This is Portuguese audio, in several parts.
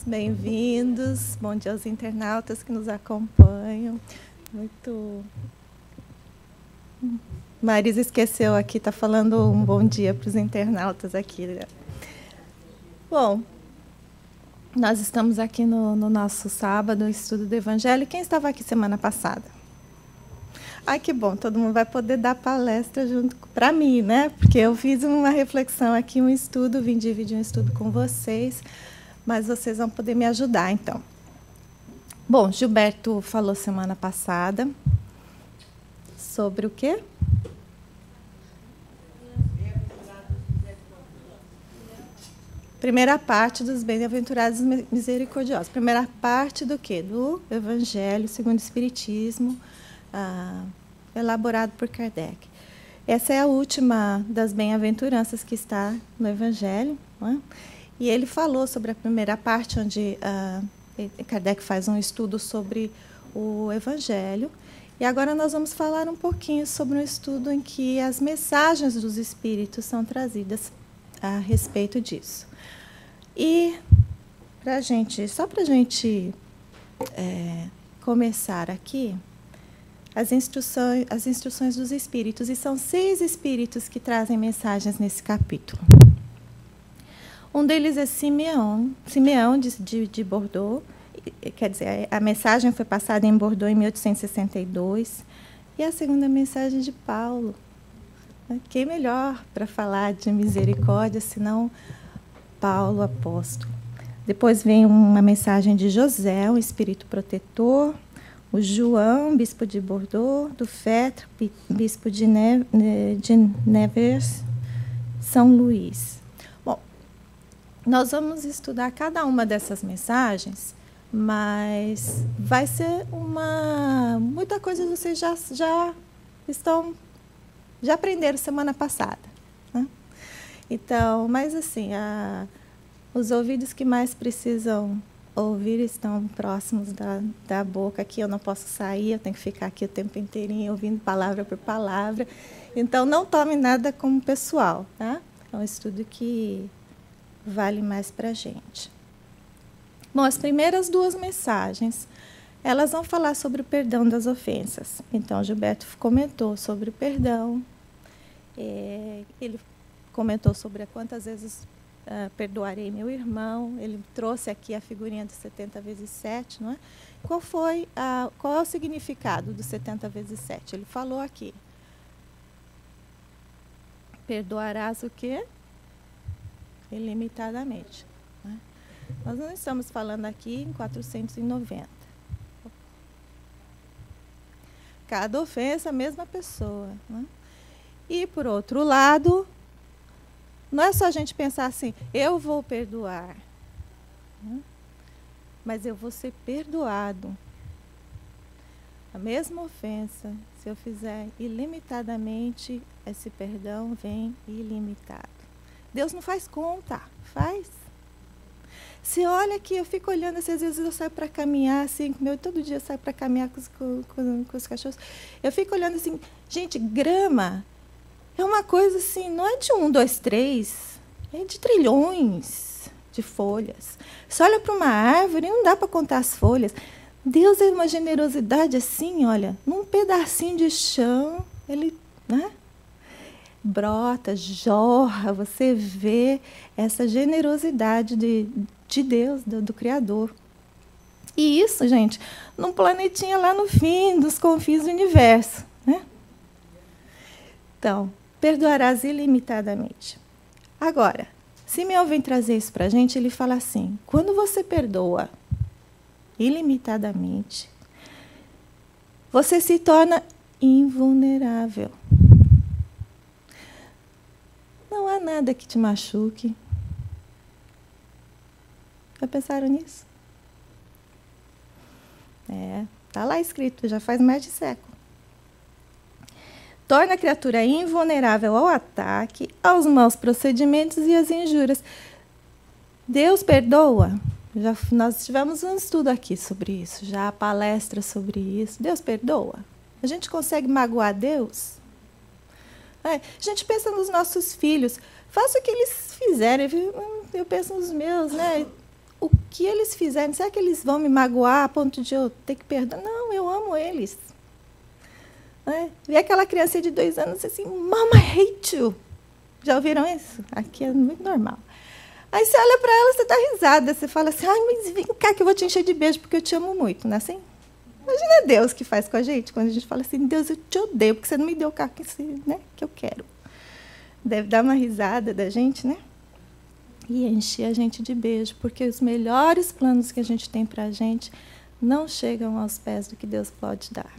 bem-vindos. Bom dia aos internautas que nos acompanham. Marisa esqueceu aqui, está falando um bom dia para os internautas aqui. Bom, nós estamos aqui no nosso sábado, estudo do Evangelho. Quem estava aqui semana passada? Ai, que bom, todo mundo vai poder dar palestra junto para mim, né? Porque eu fiz uma reflexão aqui, um estudo, vim dividir um estudo com vocês, mas vocês vão poder me ajudar, então. Bom, Gilberto falou semana passada sobre o quê? Primeira parte dos bem-aventurados misericordiosos. Primeira parte do quê? Do Evangelho segundo o Espiritismo, elaborado por Kardec. Essa é a última das bem-aventuranças que está no Evangelho, não é? E ele falou sobre a primeira parte, onde Kardec faz um estudo sobre o Evangelho. E agora nós vamos falar um pouquinho sobre um estudo em que as mensagens dos Espíritos são trazidas a respeito disso. E, só para a gente começar aqui, as instruções dos Espíritos. E são 6 Espíritos que trazem mensagens nesse capítulo. Um deles é Simeão de Bordeaux. Quer dizer, a mensagem foi passada em Bordeaux em 1862. E a segunda mensagem de Paulo. Quem melhor para falar de misericórdia, senão Paulo, apóstolo. Depois vem uma mensagem de José, um espírito protetor. O João, bispo de Bordeaux. Do Fetre, bispo de Nevers. São Luís. Bom, nós vamos estudar cada uma dessas mensagens, mas vai ser muita coisa que vocês já aprenderam semana passada, né? Então, mas assim, os ouvidos que mais precisam ouvir estão próximos da boca. Aqui eu não posso sair, eu tenho que ficar aqui o tempo inteirinho ouvindo palavra por palavra. Então, não tome nada como pessoal, tá? É um estudo que vale mais para a gente. Bom, as primeiras 2 mensagens, elas vão falar sobre o perdão das ofensas. Então, Gilberto comentou sobre o perdão. Ele comentou sobre quantas vezes perdoarei meu irmão. Ele trouxe aqui a figurinha de 70 vezes 7, não é? Qual é o significado do 70 vezes 7? Ele falou aqui. Perdoarás o quê? Ilimitadamente. Né? Nós não estamos falando aqui em 490. Cada ofensa, a mesma pessoa. Né? E, por outro lado, não é só a gente pensar assim, eu vou perdoar, né? Mas eu vou ser perdoado. A mesma ofensa, se eu fizer ilimitadamente, esse perdão vem ilimitado. Deus não faz conta, faz. Se olha aqui, eu fico olhando, às vezes eu saio para caminhar, assim, todo dia eu saio para caminhar com os cachorros. Eu fico olhando assim, gente, grama é uma coisa assim, não é de 1, 2, 3, é de trilhões de folhas. Você olha para uma árvore e não dá para contar as folhas. Deus é uma generosidade assim, olha, num pedacinho de chão, ele, né, brota, jorra, você vê essa generosidade de Deus, do Criador. E isso, gente, num planetinha lá no fim, dos confins do universo, né? Então, perdoarás ilimitadamente. Agora, Simeão vem trazer isso para a gente, ele fala assim, quando você perdoa ilimitadamente, você se torna invulnerável. Não há nada que te machuque. Já pensaram nisso? Está lá escrito, já faz mais de século. Torna a criatura invulnerável ao ataque, aos maus procedimentos e às injúrias. Deus perdoa? Nós tivemos um estudo aqui sobre isso, já há palestra sobre isso. Deus perdoa? A gente consegue magoar Deus? A gente pensa nos nossos filhos, faça o que eles fizerem. Eu penso nos meus, né? o que eles fizerem, será que eles vão me magoar a ponto de eu ter que perdoar? Não, eu amo eles. Né? E aquela criança de 2 anos assim, Mama, I hate you. Já ouviram isso? Aqui é muito normal. Aí você olha para ela, você dá risada, você fala assim, ai, mas vem cá que eu vou te encher de beijo porque eu te amo muito, não é assim? Imagina Deus que faz com a gente, quando a gente fala assim, Deus, eu te odeio, porque você não me deu o carro que eu quero. Deve dar uma risada da gente, né? E encher a gente de beijo, porque os melhores planos que a gente tem para a gente não chegam aos pés do que Deus pode dar,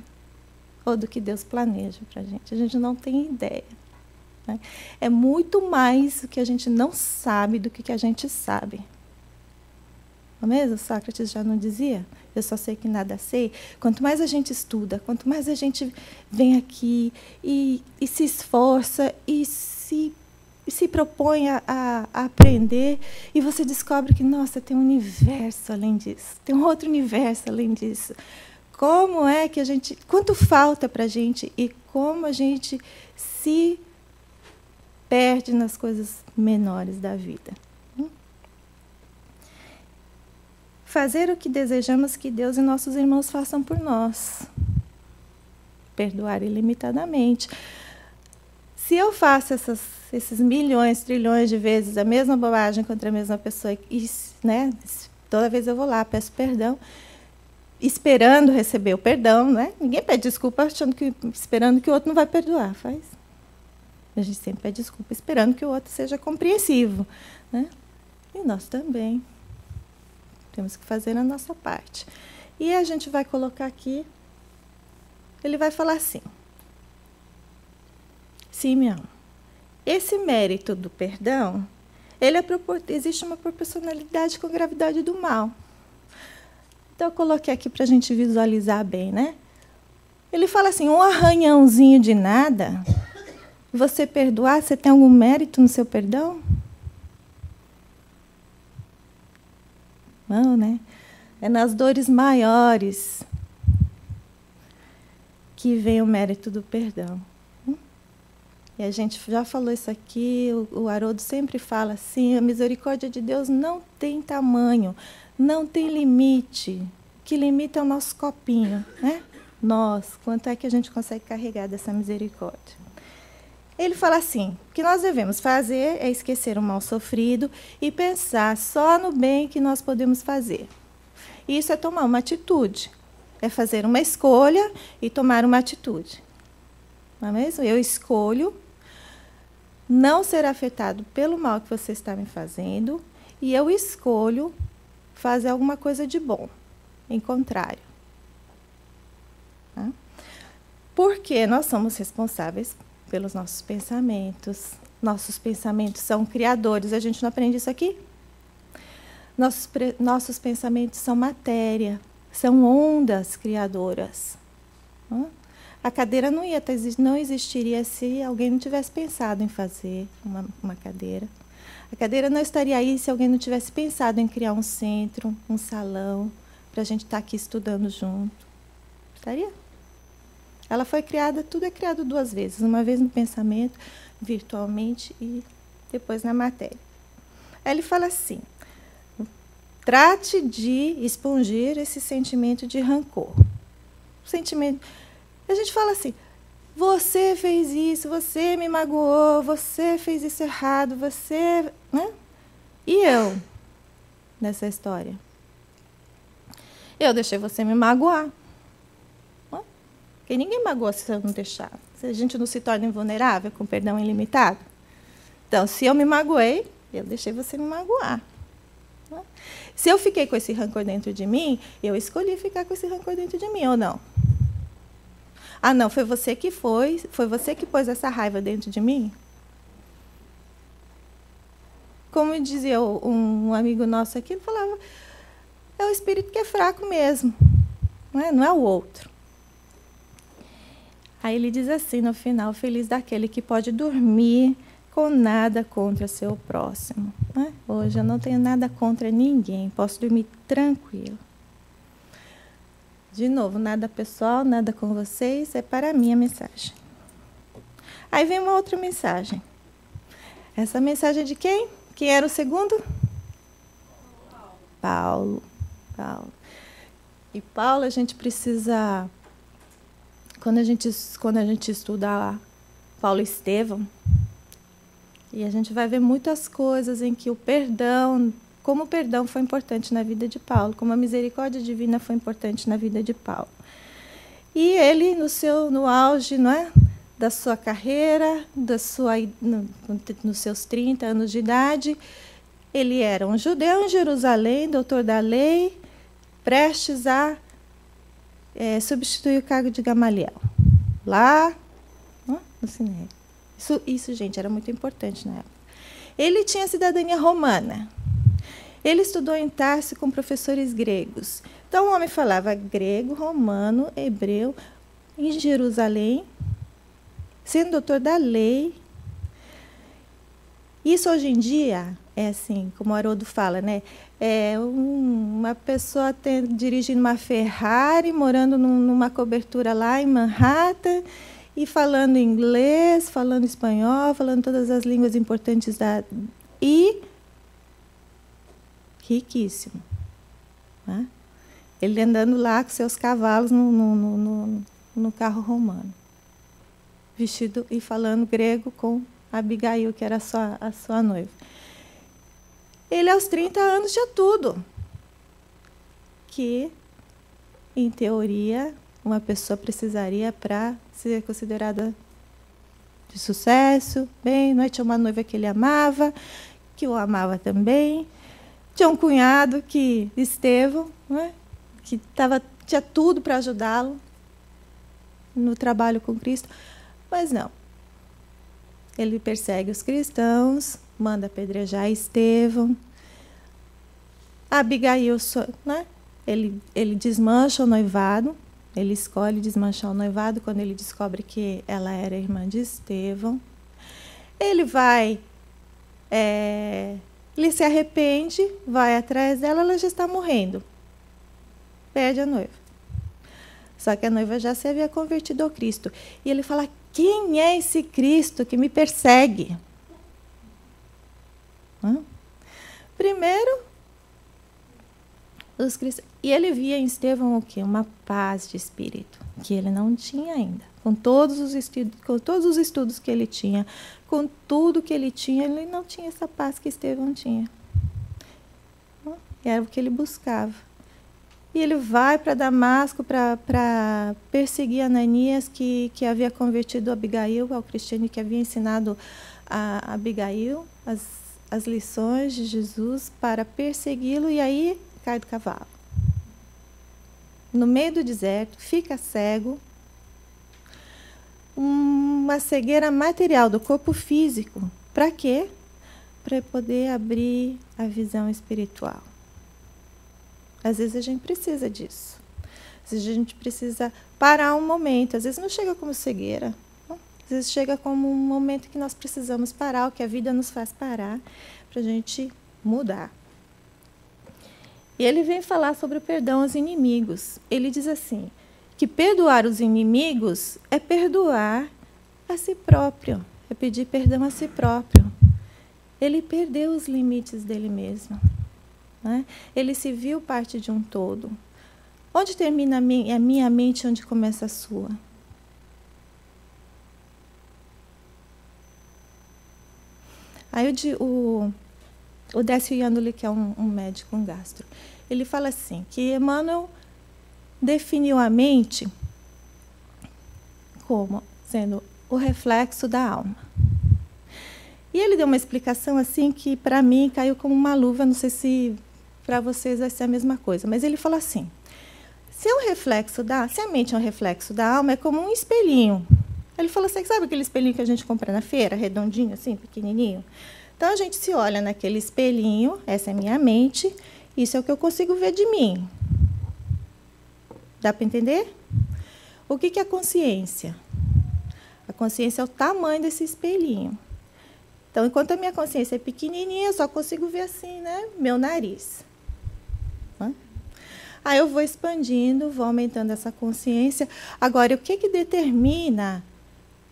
ou do que Deus planeja para a gente. A gente não tem ideia. Né? É muito mais o que a gente não sabe do que a gente sabe. Não é mesmo? Sócrates já não dizia? Eu só sei que nada sei. Quanto mais a gente estuda, quanto mais a gente vem aqui e se esforça e se propõe a aprender, e você descobre que, nossa, tem um universo além disso, tem um outro universo além disso. Como é que a gente... Quanto falta para a gente e como a gente se perde nas coisas menores da vida. Fazer o que desejamos que Deus e nossos irmãos façam por nós. Perdoar ilimitadamente. Se eu faço esses milhões, trilhões de vezes a mesma bobagem contra a mesma pessoa, e, né, toda vez eu vou lá, peço perdão, esperando receber o perdão, né? Ninguém pede desculpa esperando que o outro não vai perdoar, faz. A gente sempre pede desculpa esperando que o outro seja compreensivo, né? E nós também temos que fazer a nossa parte. E a gente vai colocar aqui, ele vai falar assim, Simeão, esse mérito do perdão, existe uma proporcionalidade com a gravidade do mal. Então, eu coloquei aqui para a gente visualizar bem, né? Ele fala assim, um arranhãozinho de nada, você perdoar, você tem algum mérito no seu perdão? Não, né? É nas dores maiores que vem o mérito do perdão. E a gente já falou isso aqui, o Haroldo sempre fala assim, a misericórdia de Deus não tem tamanho, não tem limite. O que limita é o nosso copinho, né? Nós, quanto é que a gente consegue carregar dessa misericórdia? Ele fala assim, o que nós devemos fazer é esquecer o mal sofrido e pensar só no bem que nós podemos fazer. Isso é tomar uma atitude, é fazer uma escolha e tomar uma atitude. Não é mesmo? Eu escolho não ser afetado pelo mal que você está me fazendo e eu escolho fazer alguma coisa de bom, em contrário. Tá? Porque nós somos responsáveis pelos nossos pensamentos. Nossos pensamentos são criadores. A gente não aprende isso aqui? Nossos pensamentos são matéria, são ondas criadoras. A cadeira não existiria se alguém não tivesse pensado em fazer uma cadeira. A cadeira não estaria aí se alguém não tivesse pensado em criar um centro, um salão, para a gente estar aqui estudando junto. Estaria? Ela foi criada, tudo é criado 2 vezes. Uma vez no pensamento, virtualmente, e depois na matéria. Aí ele fala assim, trate de expungir esse sentimento de rancor. Sentimento... A gente fala assim, você fez isso, você me magoou, você fez isso errado, você... Né? E eu, nessa história? Eu deixei você me magoar. Porque ninguém magoa se eu não deixar. Se a gente não se torna invulnerável com perdão ilimitado. Então, se eu me magoei, eu deixei você me magoar. Se eu fiquei com esse rancor dentro de mim, eu escolhi ficar com esse rancor dentro de mim, ou não? Ah, não, foi você que pôs essa raiva dentro de mim? Como dizia um amigo nosso aqui, ele falava, é o espírito que é fraco mesmo, não é o outro. Aí ele diz assim, no final, feliz daquele que pode dormir com nada contra seu próximo. Né? Hoje eu não tenho nada contra ninguém, posso dormir tranquilo. De novo, nada pessoal, nada com vocês, é para mim a mensagem. Aí vem uma outra mensagem. Essa mensagem é de quem? Quem era o segundo? Paulo. E Paulo, a gente precisa, quando a gente estuda Paulo e Estevão, e a gente vai ver muitas coisas em que o perdão, como o perdão foi importante na vida de Paulo, como a misericórdia divina foi importante na vida de Paulo. E ele, no auge, não é, da sua carreira, nos seus 30 anos de idade, ele era um judeu em Jerusalém, doutor da lei, prestes a substituir o cargo de Gamaliel, lá no Sinédrio. Isso, gente, era muito importante na época. Ele tinha cidadania romana. Ele estudou em Tarso com professores gregos. Então, o homem falava grego, romano, hebreu, em Jerusalém, sendo doutor da lei. Isso, hoje em dia, é assim, como o Haroldo fala, né? É uma pessoa dirigindo uma Ferrari, morando numa cobertura lá em Manhattan, e falando inglês, falando espanhol, falando todas as línguas importantes e riquíssimo. Né? Ele andando lá com seus cavalos no carro romano, vestido e falando grego com Abigail, que era a sua noiva. Ele, aos 30 anos, tinha tudo que, em teoria, uma pessoa precisaria para ser considerada de sucesso. Bem, não é? Tinha uma noiva que ele amava, que o amava também. Tinha um cunhado, Estevão, não é? Que tinha tudo para ajudá-lo no trabalho com Cristo. Mas não. Ele persegue os cristãos, manda apedrejar Estevão. Abigail, né? Ele desmancha o noivado. Ele escolhe desmanchar o noivado quando ele descobre que ela era irmã de Estevão. Ele ele se arrepende, vai atrás dela, ela já está morrendo. Perde a noiva. Só que a noiva já se havia convertido ao Cristo. E ele fala, quem é esse Cristo que me persegue? Primeiro, os cristãos. E ele via em Estevão o quê? Uma paz de espírito, que ele não tinha ainda. Com todos os estudos que ele tinha, com tudo que ele tinha, ele não tinha essa paz que Estevão tinha. Era o que ele buscava. E ele vai para Damasco para perseguir Ananias, que havia convertido Abigail ao cristianismo, que havia ensinado a Abigail as lições de Jesus, para persegui-lo, e aí cai do cavalo. No meio do deserto, fica cego, uma cegueira material do corpo físico. Para quê? Para poder abrir a visão espiritual. Às vezes a gente precisa disso. Às vezes a gente precisa parar um momento. Às vezes não chega como cegueira. Às vezes chega como um momento que nós precisamos parar, o que a vida nos faz parar, para a gente mudar. E ele vem falar sobre o perdão aos inimigos. Ele diz assim, que perdoar os inimigos é perdoar a si próprio, é pedir perdão a si próprio. Ele perdeu os limites dele mesmo. Né? Ele se viu parte de um todo. Onde termina a minha mente, onde começa a sua? Aí o Décio Yandoli, que é um médico, um gastro, ele fala assim, que Emmanuel definiu a mente como sendo o reflexo da alma. E ele deu uma explicação assim que, para mim, caiu como uma luva, não sei se para vocês vai ser a mesma coisa, mas ele falou assim, se a mente é um reflexo da alma, é como um espelhinho. Ele falou assim, sabe aquele espelhinho que a gente compra na feira, redondinho assim, pequenininho? Então, a gente se olha naquele espelhinho, essa é a minha mente, isso é o que eu consigo ver de mim. Dá para entender? O que é a consciência? A consciência é o tamanho desse espelhinho. Então, enquanto a minha consciência é pequenininha, eu só consigo ver assim, né? Meu nariz. Aí eu vou expandindo, vou aumentando essa consciência. Agora, o que determina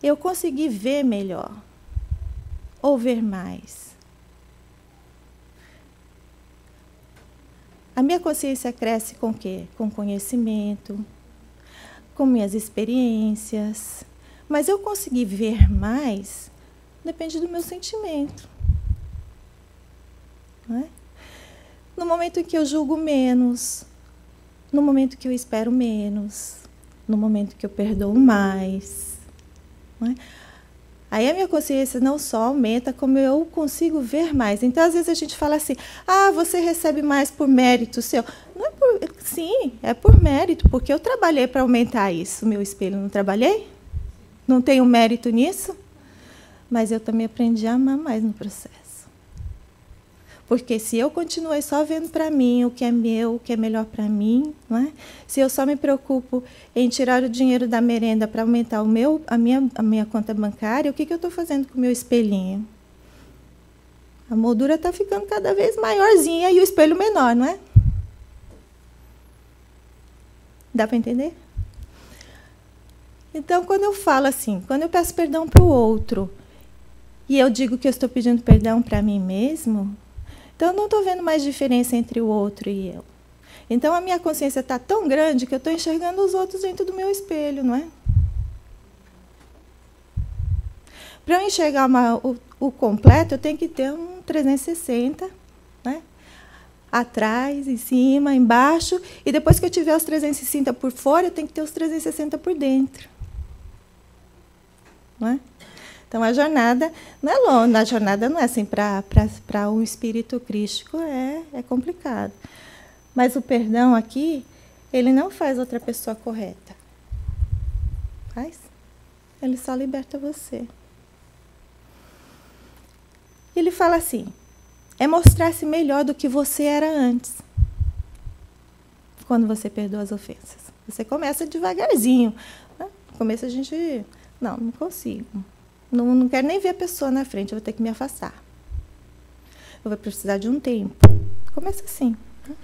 eu conseguir ver melhor? Ou ver mais? A minha consciência cresce com o quê? Com conhecimento, com minhas experiências. Mas eu conseguir ver mais depende do meu sentimento. Não é? No momento em que eu julgo menos, no momento que eu espero menos, no momento que eu perdoo mais. Não é? Aí a minha consciência não só aumenta, como eu consigo ver mais. Então, às vezes a gente fala assim, você recebe mais por mérito seu. Não é por, sim, é por mérito, porque eu trabalhei para aumentar isso. O meu espelho, não trabalhei? Não tenho mérito nisso? Mas eu também aprendi a amar mais no processo. Porque se eu continuei só vendo para mim o que é meu, o que é melhor para mim, não é? Se eu só me preocupo em tirar o dinheiro da merenda para aumentar a minha conta bancária, o que eu estou fazendo com o meu espelhinho? A moldura está ficando cada vez maiorzinha e o espelho menor, não é? Dá para entender? Então, quando eu falo assim, quando eu peço perdão para o outro e eu digo que eu estou pedindo perdão para mim mesmo, então eu não estou vendo mais diferença entre o outro e eu. Então a minha consciência está tão grande que eu estou enxergando os outros dentro do meu espelho, não é? Para eu enxergar o completo, eu tenho que ter um 360, né? Atrás, em cima, embaixo, e depois que eu tiver os 360 por fora, eu tenho que ter os 360 por dentro. Não é? Então, a jornada não é longa, a jornada não é assim, para um espírito crístico é complicado. Mas o perdão aqui, ele não faz outra pessoa correta. Faz? Ele só liberta você. Ele fala assim, é mostrar-se melhor do que você era antes. Quando você perdoa as ofensas. Você começa devagarzinho. Né? No começo a gente, não consigo. Não quero nem ver a pessoa na frente, eu vou ter que me afastar. Eu vou precisar de um tempo. Começa assim. Né?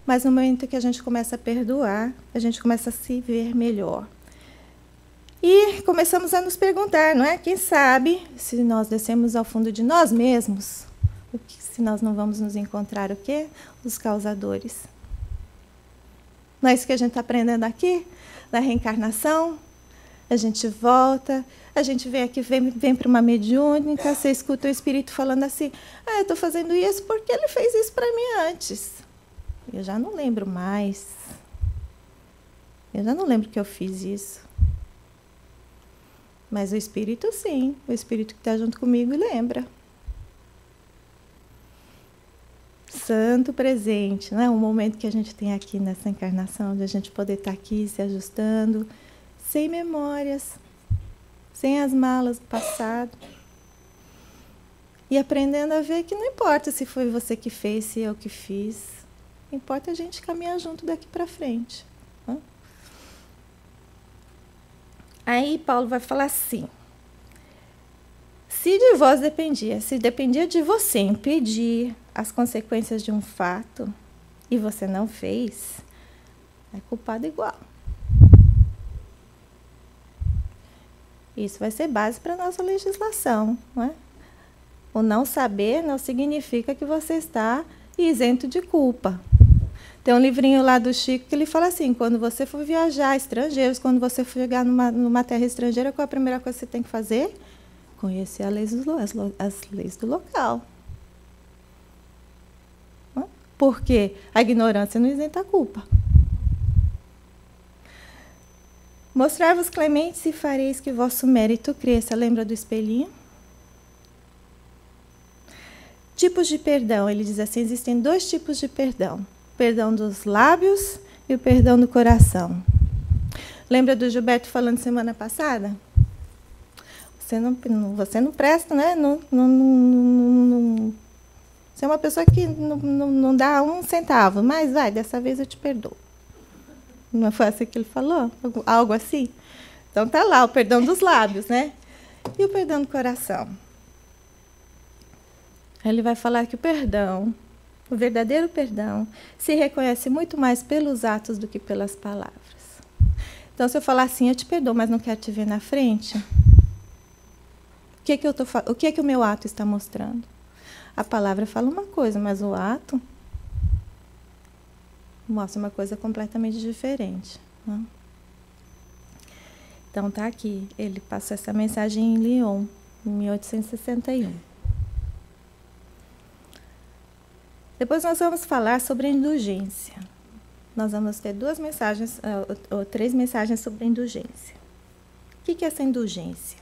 Mas no momento que a gente começa a perdoar, a gente começa a se ver melhor. E começamos a nos perguntar, não é? Quem sabe, se nós descemos ao fundo de nós mesmos, se nós não vamos nos encontrar o quê? Os causadores. Não é isso que a gente está aprendendo aqui? Na reencarnação? A gente volta, a gente vem aqui, vem para uma mediúnica, você escuta o espírito falando assim, eu estou fazendo isso porque ele fez isso para mim antes. Eu já não lembro mais. Eu já não lembro que eu fiz isso. Mas o espírito, sim. O espírito que está junto comigo lembra. Santo presente, né? Um momento que a gente tem aqui nessa encarnação, de a gente poder estar aqui se ajustando, sem memórias, sem as malas do passado. E aprendendo a ver que não importa se foi você que fez, se eu que fiz. Importa a gente caminhar junto daqui para frente. Né? Aí Paulo vai falar assim, se de vós dependia, se dependia de você impedir as consequências de um fato e você não fez, é culpado igual. Isso vai ser base para a nossa legislação. Não é? O não saber não significa que você está isento de culpa. Tem um livrinho lá do Chico que ele fala assim, quando você for viajar estrangeiros, quando você for chegar numa terra estrangeira, qual é a primeira coisa que você tem que fazer? Conhecer as leis do local. Porque a ignorância não isenta a culpa. Mostrai-vos clementes e fareis que vosso mérito cresça. Lembra do espelhinho? Tipos de perdão. Ele diz assim, existem 2 tipos de perdão. O perdão dos lábios e o perdão do coração. Lembra do Gilberto falando semana passada? Você não presta, né? Você é uma pessoa que não dá 1 centavo, mas vai, dessa vez eu te perdoo. Não foi assim que ele falou? Algo assim? Então tá lá, o perdão dos lábios, né? E o perdão do coração? Ele vai falar que o perdão, o verdadeiro perdão, se reconhece muito mais pelos atos do que pelas palavras. Então, se eu falar assim, eu te perdoo, mas não quero te ver na frente, o que é que o meu ato está mostrando? A palavra fala uma coisa, mas o ato mostra uma coisa completamente diferente. Né? Então, está aqui. Ele passou essa mensagem em Lyon, em 1861. Depois nós vamos falar sobre a indulgência. Nós vamos ter 2 mensagens, ou 3 mensagens sobre a indulgência. O que é essa indulgência?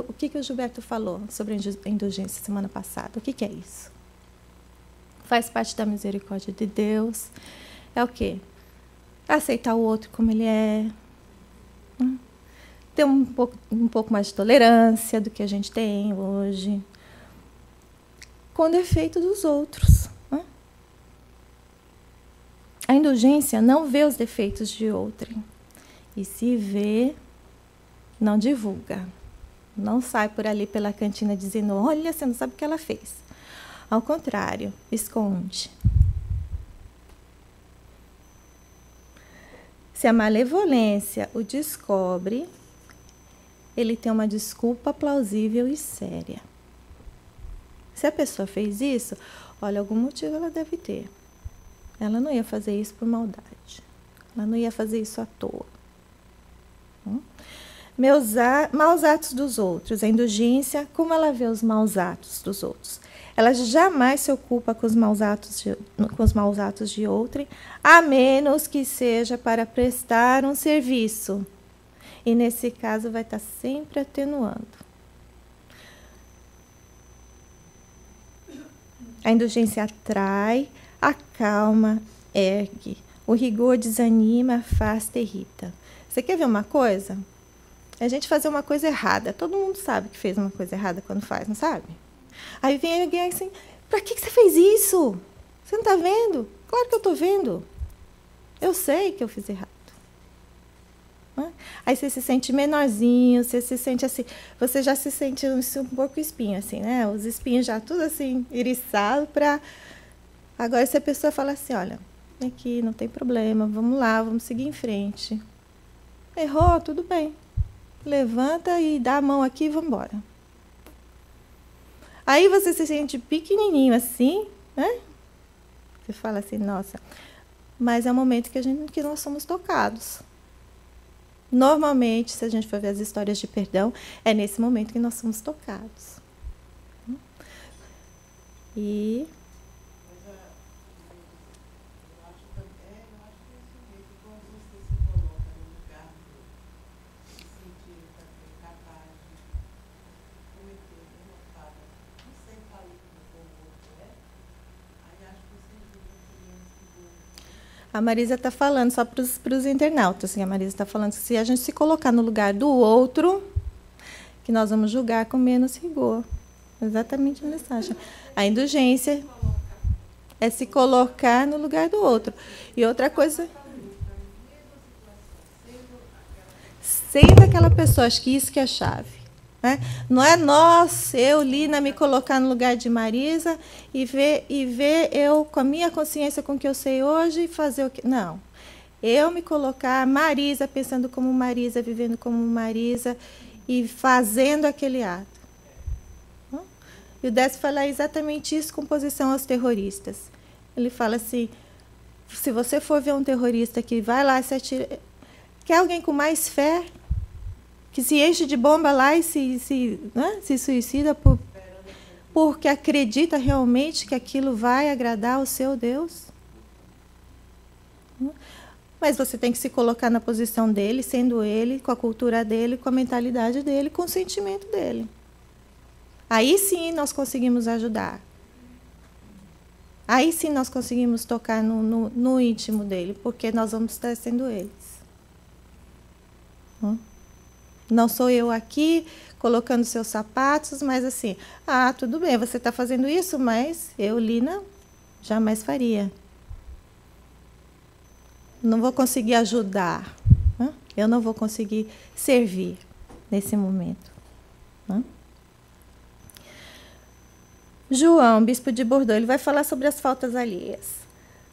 O que o Gilberto falou sobre a indulgência semana passada? O que é isso? Faz parte da misericórdia de Deus. É o quê? Aceitar o outro como ele é. Ter um pouco mais de tolerância do que a gente tem hoje. Com defeito dos outros. A indulgência não vê os defeitos de outrem. E se vê, não divulga. Não sai por ali pela cantina dizendo, olha, você não sabe o que ela fez. Ao contrário, esconde. Se a malevolência o descobre, ele tem uma desculpa plausível e séria. Se a pessoa fez isso, olha, algum motivo ela deve ter. Ela não ia fazer isso por maldade. Ela não ia fazer isso à toa. Maus atos dos outros. A indulgência, como ela vê os maus atos dos outros? Ela jamais se ocupa com os maus atos de outrem, a menos que seja para prestar um serviço. E, nesse caso, vai estar sempre atenuando. A indulgência atrai, acalma, ergue. O rigor desanima, afasta e irrita. Você quer ver uma coisa? A gente fazer uma coisa errada. Todo mundo sabe que fez uma coisa errada quando faz, não sabe? Aí vem alguém assim, pra que você fez isso? Você não está vendo? Claro que eu estou vendo. Eu sei que eu fiz errado. Aí você se sente menorzinho, você se sente assim, você já se sente um pouco espinho, assim, né? Os espinhos já tudo assim, iriçado para... Agora, se a pessoa fala assim, olha, aqui, não tem problema, vamos lá, vamos seguir em frente. Errou, tudo bem. Levanta e dá a mão aqui e vamos embora. Aí você se sente pequenininho assim, né? Você fala assim, nossa, mas é o momento que nós somos tocados. Normalmente, se a gente for ver as histórias de perdão, é nesse momento que nós somos tocados. E... A Marisa está falando, só para os internautas, assim, a Marisa está falando que se a gente se colocar no lugar do outro, que nós vamos julgar com menos rigor. Exatamente a mensagem. A indulgência é se colocar no lugar do outro. E outra coisa... Sendo aquela pessoa, acho que isso que é a chave. Né? Não é eu, Lina, me colocar no lugar de Marisa e ver eu, com a minha consciência, com o que eu sei hoje, fazer o que... Não. Eu me colocar, Marisa, pensando como Marisa, vivendo como Marisa e fazendo aquele ato. E o Décio fala exatamente isso com posição aos terroristas. Ele fala assim, se você for ver um terrorista que vai lá e se atira... Quer alguém com mais fé? Que se enche de bomba lá e se suicida porque acredita realmente que aquilo vai agradar o seu Deus? Mas você tem que se colocar na posição dele, sendo ele, com a cultura dele, com a mentalidade dele, com o sentimento dele. Aí sim nós conseguimos ajudar. Aí sim nós conseguimos tocar no íntimo dele, porque nós vamos estar sendo eles. Não sou eu aqui colocando seus sapatos, mas assim, tudo bem, você está fazendo isso, mas eu, Lina, jamais faria. Não vou conseguir ajudar. Eu não vou conseguir servir nesse momento. João, bispo de Bordeaux, ele vai falar sobre as faltas alheias.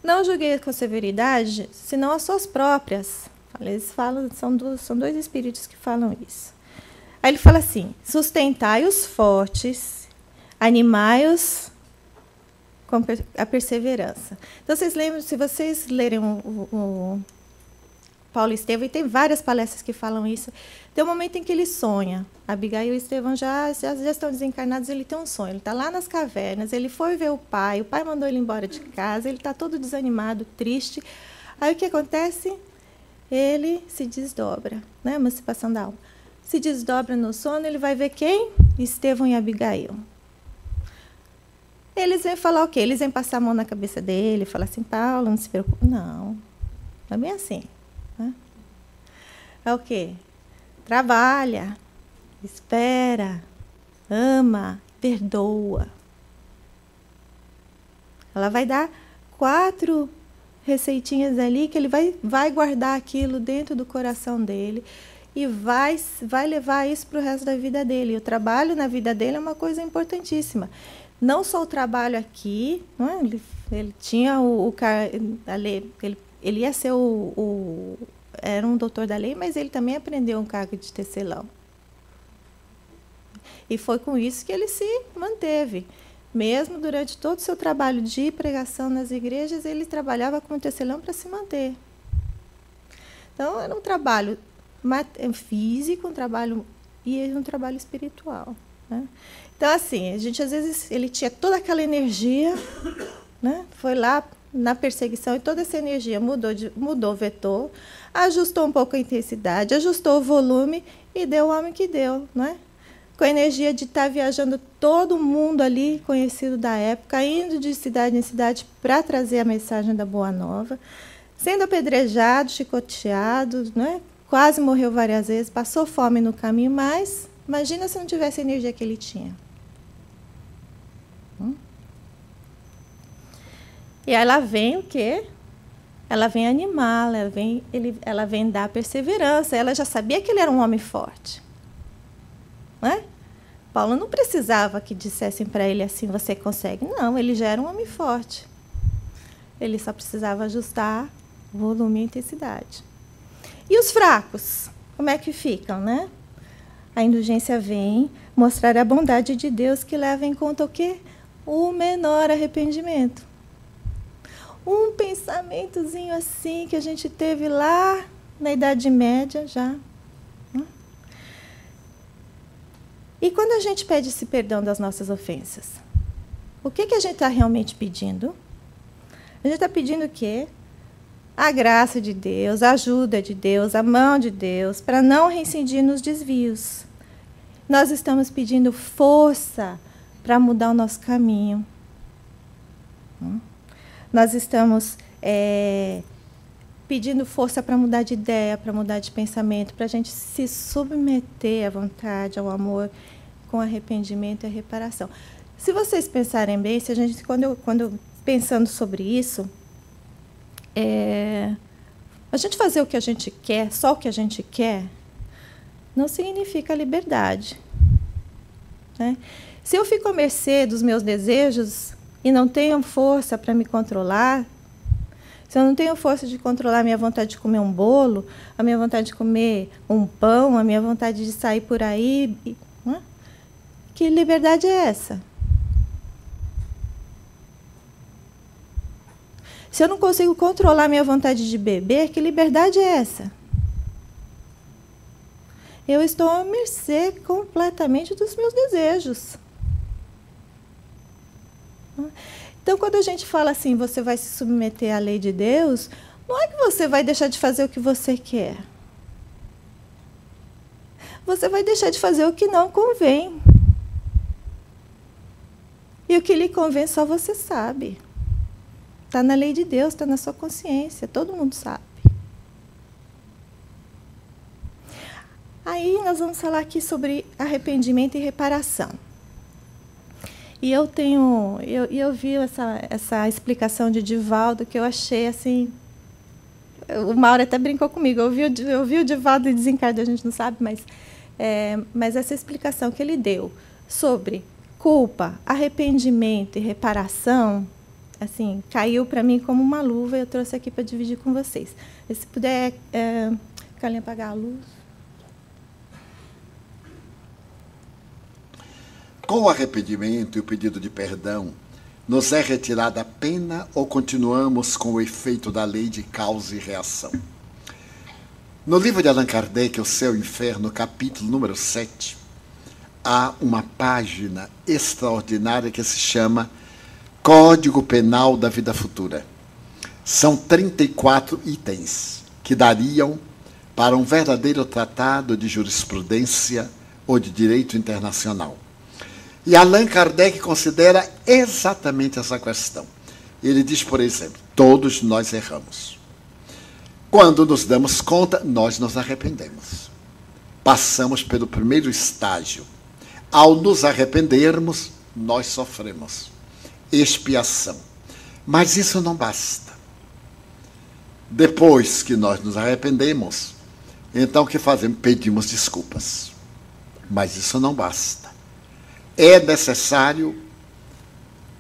Não julguei com severidade, senão as suas próprias. Eles falam, são dois espíritos que falam isso. Aí ele fala assim, sustentai os fortes, animai-os com a perseverança. Então, vocês lembram, se vocês lerem o Paulo e Estevão, e tem várias palestras que falam isso, tem um momento em que ele sonha. Abigail e Estevão já estão desencarnados, ele tem um sonho. Ele está lá nas cavernas, ele foi ver o pai mandou ele embora de casa, ele está todo desanimado, triste. Aí o que acontece? Ele se desdobra, né? Emancipação da alma. Se desdobra no sono, ele vai ver quem? Estevão e Abigail. Eles vêm falar o quê? Eles vêm passar a mão na cabeça dele, falar assim, Paulo, não se preocupe. Não é bem assim. Né? É o quê? Trabalha, espera, ama, perdoa. Ela vai dar 4 receitinhas ali que ele vai guardar aquilo dentro do coração dele e vai levar isso para o resto da vida dele. E o trabalho na vida dele é uma coisa importantíssima. Não só o trabalho aqui, não é? Ele tinha ele ia ser era um doutor da lei, mas ele também aprendeu um cargo de tecelão. E foi com isso que ele se manteve. Mesmo durante todo o seu trabalho de pregação nas igrejas, ele trabalhava como tecelão para se manter. Então, era um trabalho físico, um trabalho espiritual. Né? Então, assim, a gente, às vezes, ele tinha toda aquela energia, né? Foi lá na perseguição e toda essa energia mudou o vetor, ajustou um pouco a intensidade, ajustou o volume e deu o homem que deu, né? Com a energia de estar viajando todo mundo ali, conhecido da época, indo de cidade em cidade para trazer a mensagem da Boa Nova, sendo apedrejado, chicoteado, né? Quase morreu várias vezes, passou fome no caminho, mas imagina se não tivesse a energia que ele tinha. E aí ela vem o quê? Ela vem animá-la, ela vem dar perseverança. Ela já sabia que ele era um homem forte. Não é? Paulo não precisava que dissessem para ele assim, você consegue. Não, ele já era um homem forte. Ele só precisava ajustar o volume e a intensidade. E os fracos? Como é que ficam, né? A indulgência vem mostrar a bondade de Deus que leva em conta o quê? O menor arrependimento. Um pensamentozinho assim que a gente teve lá na Idade Média já. E quando a gente pede esse perdão das nossas ofensas, o que a gente está realmente pedindo? A gente está pedindo o quê? A graça de Deus, a ajuda de Deus, a mão de Deus, para não reincidir nos desvios. Nós estamos pedindo força para mudar o nosso caminho. Nós estamos pedindo força para mudar de ideia, para mudar de pensamento, para a gente se submeter à vontade, ao amor, com arrependimento e reparação. Se vocês pensarem bem, se a gente, quando pensando sobre isso, a gente fazer o que a gente quer, só o que a gente quer, não significa liberdade. Né? Se eu fico à mercê dos meus desejos e não tenho força para me controlar, se eu não tenho força de controlar a minha vontade de comer um bolo, a minha vontade de comer um pão, a minha vontade de sair por aí, né? Que liberdade é essa? Se eu não consigo controlar a minha vontade de beber, que liberdade é essa? Eu estou à mercê completamente dos meus desejos. Então, quando a gente fala assim, você vai se submeter à lei de Deus, não é que você vai deixar de fazer o que você quer. Você vai deixar de fazer o que não convém. E o que lhe convém só você sabe. Está na lei de Deus, está na sua consciência, todo mundo sabe. Aí nós vamos falar aqui sobre arrependimento e reparação. E eu vi essa explicação de Divaldo que eu achei assim. O Mauro até brincou comigo. Eu vi o Divaldo desencarnar, a gente não sabe, mas essa explicação que ele deu sobre culpa, arrependimento e reparação, assim, caiu para mim como uma luva e eu trouxe aqui para dividir com vocês. E se puder, Carlinha, apagar a luz. Com o arrependimento e o pedido de perdão, Nos é retirada a pena ou continuamos com o efeito da lei de causa e reação? No livro de Allan Kardec, O Céu e o Inferno, capítulo número 7, há uma página extraordinária que se chama Código Penal da Vida Futura. São 34 itens que dariam para um verdadeiro tratado de jurisprudência ou de direito internacional. E Allan Kardec considera exatamente essa questão. Ele diz, por exemplo, todos nós erramos. Quando nos damos conta, nós nos arrependemos. Passamos pelo primeiro estágio. Ao nos arrependermos, nós sofremos expiação. Mas isso não basta. Depois que nós nos arrependemos, então o que fazemos? Pedimos desculpas. Mas isso não basta. É necessário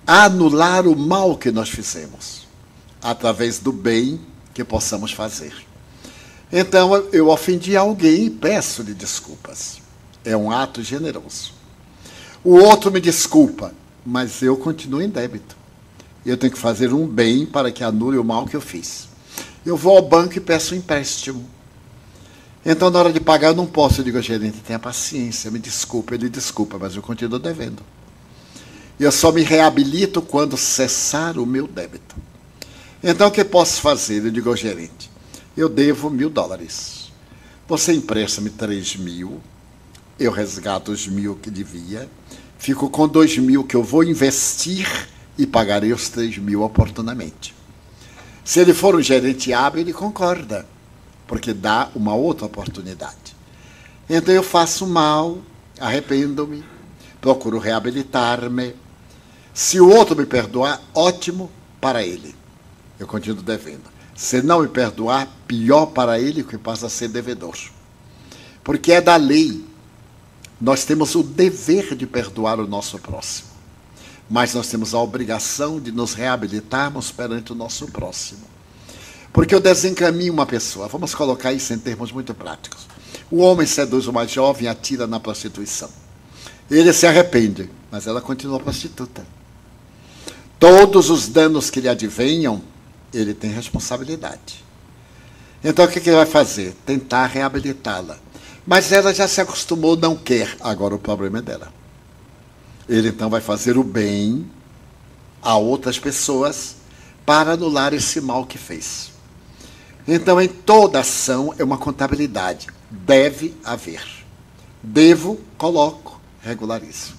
anular o mal que nós fizemos, através do bem que possamos fazer. Então, eu ofendi alguém e peço-lhe desculpas. É um ato generoso. O outro me desculpa, mas eu continuo em débito. Eu tenho que fazer um bem para que anule o mal que eu fiz. Eu vou ao banco e peço um empréstimo. Então, na hora de pagar, eu não posso. Eu digo, gerente, tenha paciência, me desculpa. Ele desculpa, mas eu continuo devendo. Eu só me reabilito quando cessar o meu débito. Então, o que posso fazer? Eu digo ao gerente, eu devo $1.000. Você empresta-me 3.000, eu resgato os 1.000 que devia, fico com 2.000 que eu vou investir e pagarei os 3.000 oportunamente. Se ele for um gerente hábil, ele concorda, porque dá uma outra oportunidade. Então eu faço mal, arrependo-me, procuro reabilitar-me. Se o outro me perdoar, ótimo para ele. Eu continuo devendo. Se não me perdoar, pior para ele, que passa a ser devedor. Porque é da lei. Nós temos o dever de perdoar o nosso próximo. Mas nós temos a obrigação de nos reabilitarmos perante o nosso próximo. Porque eu desencaminho uma pessoa. Vamos colocar isso em termos muito práticos. O homem seduz uma jovem e atira na prostituição. Ele se arrepende, mas ela continua prostituta. Todos os danos que lhe advenham, ele tem responsabilidade. Então, o que ele vai fazer? Tentar reabilitá-la. Mas ela já se acostumou, não quer. Agora o problema é dela. Ele, então, vai fazer o bem a outras pessoas para anular esse mal que fez. Então, em toda ação, é uma contabilidade. Deve haver. Devo, coloco, regularizo.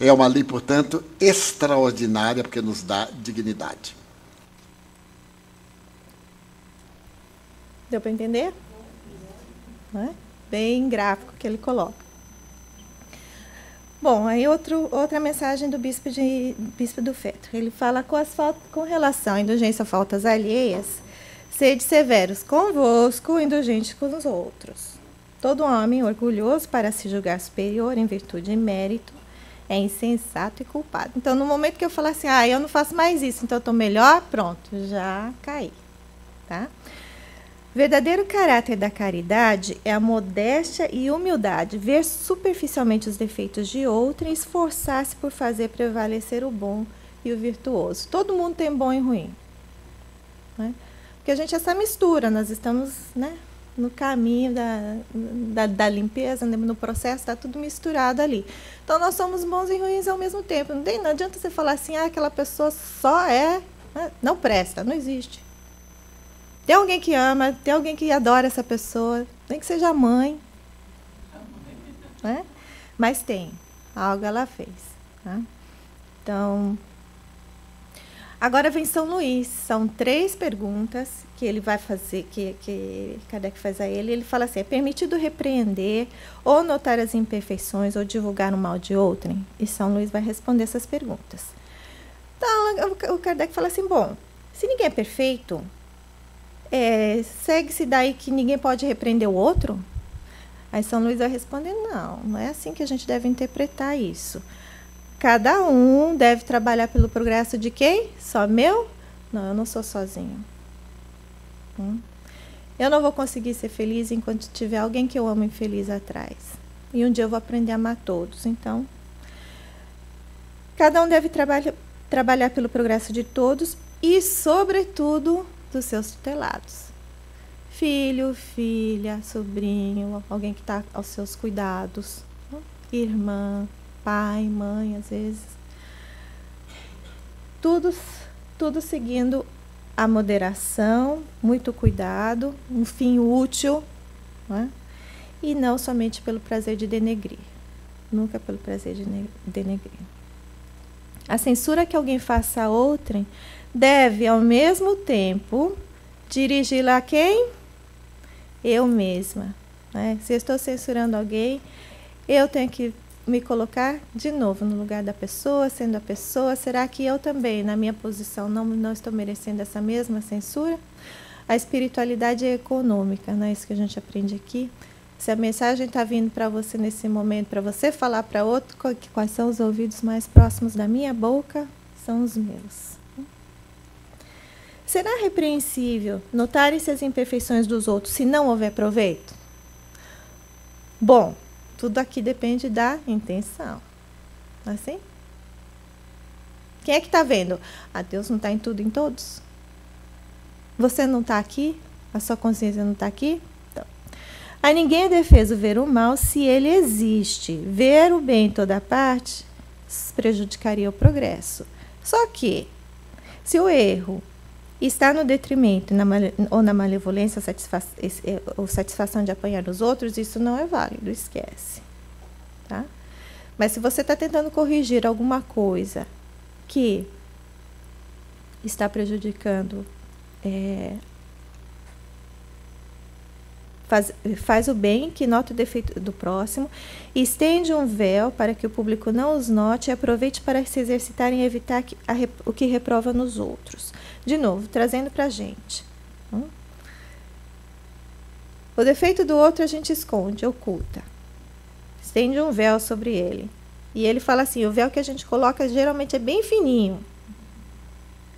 É uma lei, portanto, extraordinária, porque nos dá dignidade. Deu para entender? Não é? Bem gráfico que ele coloca. Bom, aí outra mensagem do Bispo do Feto. Ele fala com relação à indulgência a faltas alheias, sede severos convosco, indulgentes com os outros. Todo homem orgulhoso para se julgar superior em virtude e mérito é insensato e culpado. Então, no momento que eu falar assim, eu não faço mais isso, então eu estou melhor, pronto, já caí. Tá? Verdadeiro caráter da caridade é a modéstia e humildade, ver superficialmente os defeitos de outrem e esforçar-se por fazer prevalecer o bom e o virtuoso. Todo mundo tem bom e ruim. Né? Porque a gente é essa mistura, nós estamos, né, no caminho da limpeza, no processo, está tudo misturado ali. Então, nós somos bons e ruins ao mesmo tempo. Não adianta você falar assim, aquela pessoa só é... Né? Não presta, não existe. Tem alguém que ama, tem alguém que adora essa pessoa, nem que seja a mãe. Né? Mas tem, algo ela fez. Tá? Então... Agora vem São Luís, são 3 perguntas que ele vai fazer, que Kardec faz a ele. Ele fala assim, é permitido repreender ou notar as imperfeições ou divulgar o mal de outrem? E São Luís vai responder essas perguntas. Então, o Kardec fala assim, bom, se ninguém é perfeito, segue-se daí que ninguém pode repreender o outro? Aí São Luís vai responder, não é assim que a gente deve interpretar isso. Cada um deve trabalhar pelo progresso de quem? Só meu? Não, eu não sou sozinho. Eu não vou conseguir ser feliz enquanto tiver alguém que eu amo infeliz atrás. E um dia eu vou aprender a amar todos. Então, cada um deve trabalhar trabalhar pelo progresso de todos e, sobretudo, dos seus tutelados. Filho, filha, sobrinho, alguém que está aos seus cuidados, irmã, pai, mãe, às vezes. Tudo seguindo a moderação, muito cuidado, um fim útil, né? E não somente pelo prazer de denegrir. Nunca pelo prazer de denegrir. A censura que alguém faça a outrem deve, ao mesmo tempo, dirigi-la a quem? Eu mesma. Né? Se eu estou censurando alguém, eu tenho que me colocar de novo no lugar da pessoa, sendo a pessoa. Será que eu também, na minha posição, não estou merecendo essa mesma censura? A espiritualidade é econômica, não é isso que a gente aprende aqui? Se a mensagem está vindo para você nesse momento, para você falar para outro, quais são os ouvidos mais próximos da minha boca? São os meus. Será repreensível notarem-se as imperfeições dos outros se não houver proveito? Bom, tudo aqui depende da intenção. Assim? Quem é que está vendo? Deus não está em tudo e em todos? Você não está aqui? A sua consciência não está aqui? Então, a ninguém é defeso ver o mal se ele existe. Ver o bem em toda parte prejudicaria o progresso. Só que, se o erro está no detrimento ou na malevolência ou satisfação de apanhar os outros, isso não é válido, esquece. Tá? Mas se você está tentando corrigir alguma coisa que está prejudicando, faz o bem, que nota o defeito do próximo, estende um véu para que o público não os note e aproveite para se exercitar em evitar o que reprova nos outros. De novo, trazendo para a gente. O defeito do outro a gente esconde, oculta. Estende um véu sobre ele. E ele fala assim, o véu que a gente coloca geralmente é bem fininho.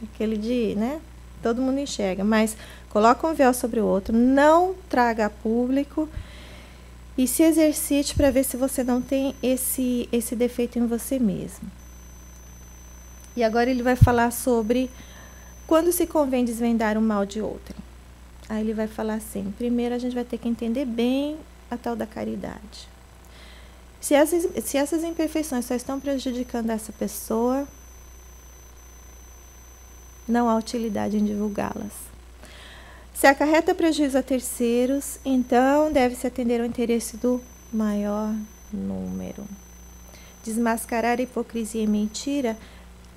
Aquele de, né? Todo mundo enxerga, mas coloca um véu sobre o outro, não traga a público e se exercite para ver se você não tem esse defeito em você mesmo. E agora ele vai falar sobre quando se convém desvendar o mal de outrem. Aí ele vai falar assim, primeiro a gente vai ter que entender bem a tal da caridade. Se essas imperfeições só estão prejudicando essa pessoa, não há utilidade em divulgá-las. Se acarreta prejuízo a terceiros, então deve-se atender ao interesse do maior número. Desmascarar a hipocrisia e mentira,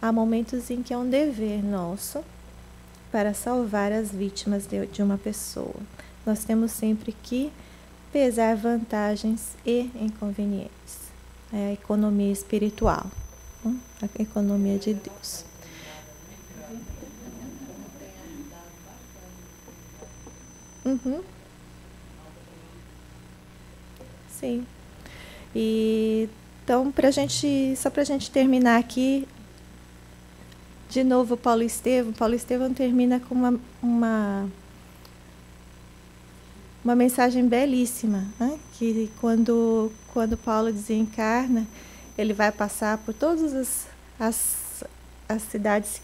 há momentos em que é um dever nosso para salvar as vítimas de uma pessoa. Nós temos sempre que pesar vantagens e inconvenientes. É a economia espiritual, a economia de Deus. Sim. E então, só para a gente terminar aqui, de novo Paulo Estevão termina com uma mensagem belíssima, né? Que quando Paulo desencarna, ele vai passar por todas as cidades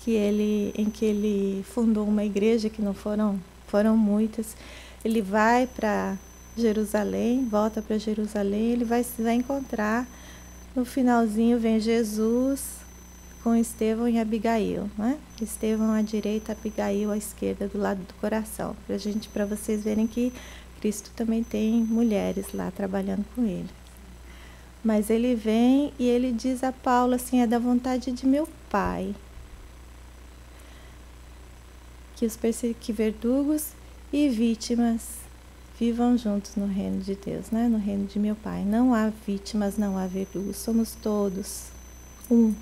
em que ele fundou uma igreja, que não foram muitas. Ele vai para Jerusalém, volta para Jerusalém, ele vai encontrar, no finalzinho vem Jesus com Estevão e Abigail, né? Estevão à direita, Abigail à esquerda, do lado do coração, para vocês verem que Cristo também tem mulheres lá trabalhando com ele. Mas ele vem e ele diz a Paulo assim, é da vontade de meu Pai que verdugos e vítimas vivam juntos no reino de Deus, né? No reino de meu Pai. Não há vítimas, não há verdugos, somos todos um.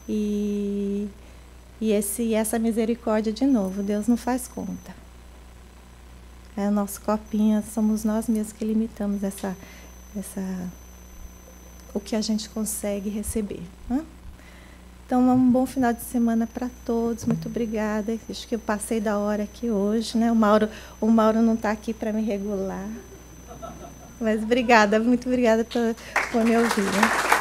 E essa misericórdia, de novo, Deus não faz conta. É o nosso copinho, somos nós mesmos que limitamos o que a gente consegue receber, né? Então, um bom final de semana para todos. Muito obrigada. Acho que eu passei da hora aqui hoje, né? O Mauro não está aqui para me regular. Mas obrigada, muito obrigada por me ouvir, né?